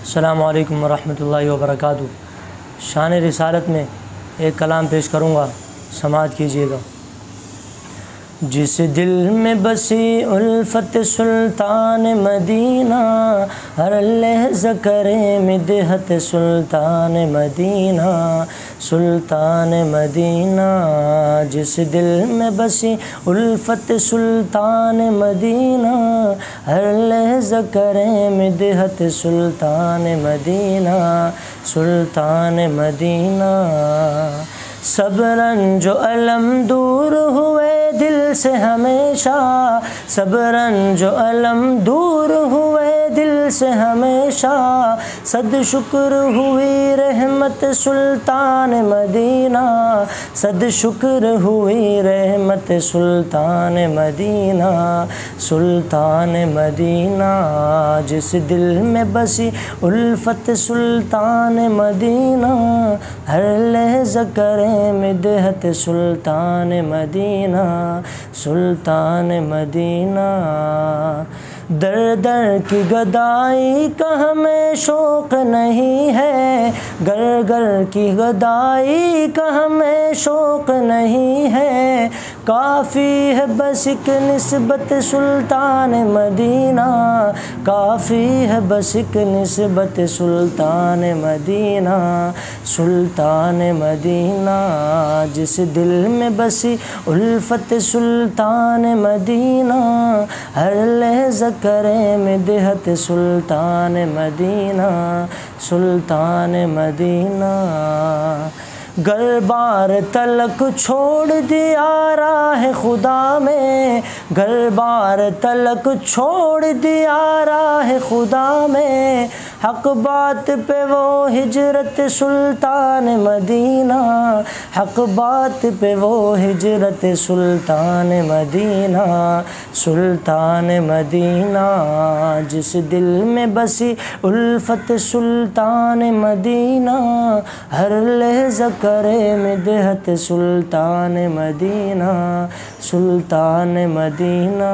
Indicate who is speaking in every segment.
Speaker 1: अस्सलामु अलैकुम वरहमतुल्लाहि वबरकातुहू। शान रिसालत में एक कलाम पेश करूँगा, समाअत कीजिएगा। जिस दिल में बसी उल्फत सुल्तान मदीना, हर लहज़ा करे मिदहत सुल्तान मदीना, सुल्तान मदीना। जिस दिल में बसी उल्फत सुल्तान मदीना, हर लहज़ा करे मिदहत सुल्तान मदीना, सुल्तान मदीना। सब रंज जो अलम दूर हुए दिल से हमेशा, सब रंज जो अलम दूर हुए दिल से हमेशा, सद शुक्र हुई रहमत सुल्तान मदीना, सद शुक्र हुई रहमत सुल्तान मदीना, सुल्तान मदीना। जिस दिल में बसी उल्फत सुल्तान मदीना, हर लहज़ा करे मिदहत सुल्तान मदीना, सुल्तान मदीना। दर दर की गदाई का हमें शौक़ नहीं है, गर गर की गदाई का हमें शौक़ नहीं है, काफ़ी है बस एक निस्बत सुल्तान मदीना, काफ़ी है बस एक निस्बत सुल्तान मदीना, सुल्तान मदीना। जिस दिल में बसी उल्फत सुल्तान मदीना, हर लहज़ा करे मिदहत सुल्तान मदीना, सुल्तान मदीना। गर बार तलक छोड़ दिया राह खुदा में, गर बार तलक छोड़ दिया राह खुदा में, हक बात पे वो हिजरत सुल्तान मदीना, हक बात पे वो हिजरत सुल्तान मदीना, सुल्तान मदीना। जिस दिल में बसी उल्फत सुल्तान मदीना, हर लहज़ा करे मिदहत सुल्तान मदीना, सुल्तान मदीना।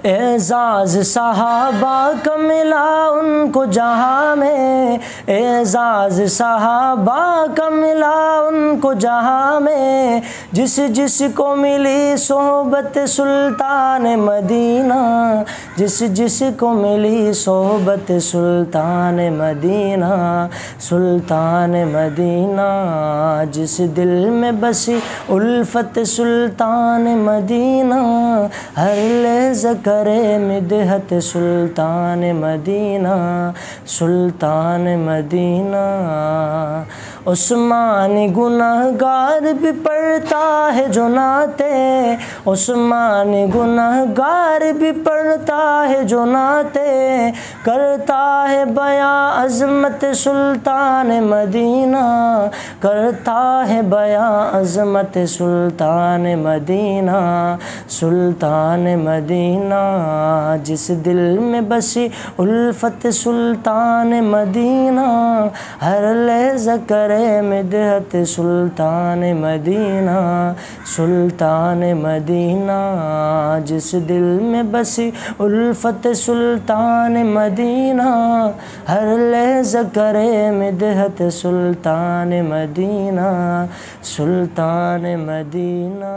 Speaker 1: एज़ाज़ सहाबा का मिला उनको जहाँ में, एज़ाज़ सहाबा का मिला उनको जहाँ में, जिस जिस को मिली सोहबत सुल्तान मदीना, जिस जिस को मिली सोहबत सुल्तान मदीना, सुल्तान मदीना। जिस दिल में बसी उल्फत सुल्तान मदीना, हर लहज़ा करे मिदहत सुल्तान मदीना, सुल्तान मदीना। उस्मानी गुनहगार भी पढ़ता है जो नाते, उस्मानी गुनहगार भी पढ़ता है जो नाते, करता है बयां अज़मत सुल्तान मदीना, करता है बयां अज़मत सुल्तान मदीना, सुल्तान मदीना। जिस दिल में बसी उल्फत सुल्तान मदीना, हर लहज़ा करे मिदहत सुल्तान मदीना, सुल्तान मदीना। जिस दिल में बसी उल्फत सुल्तान मदीना, हर लहज़ा करे मिदहत सुल्तान मदीना, सुल्तान मदीना।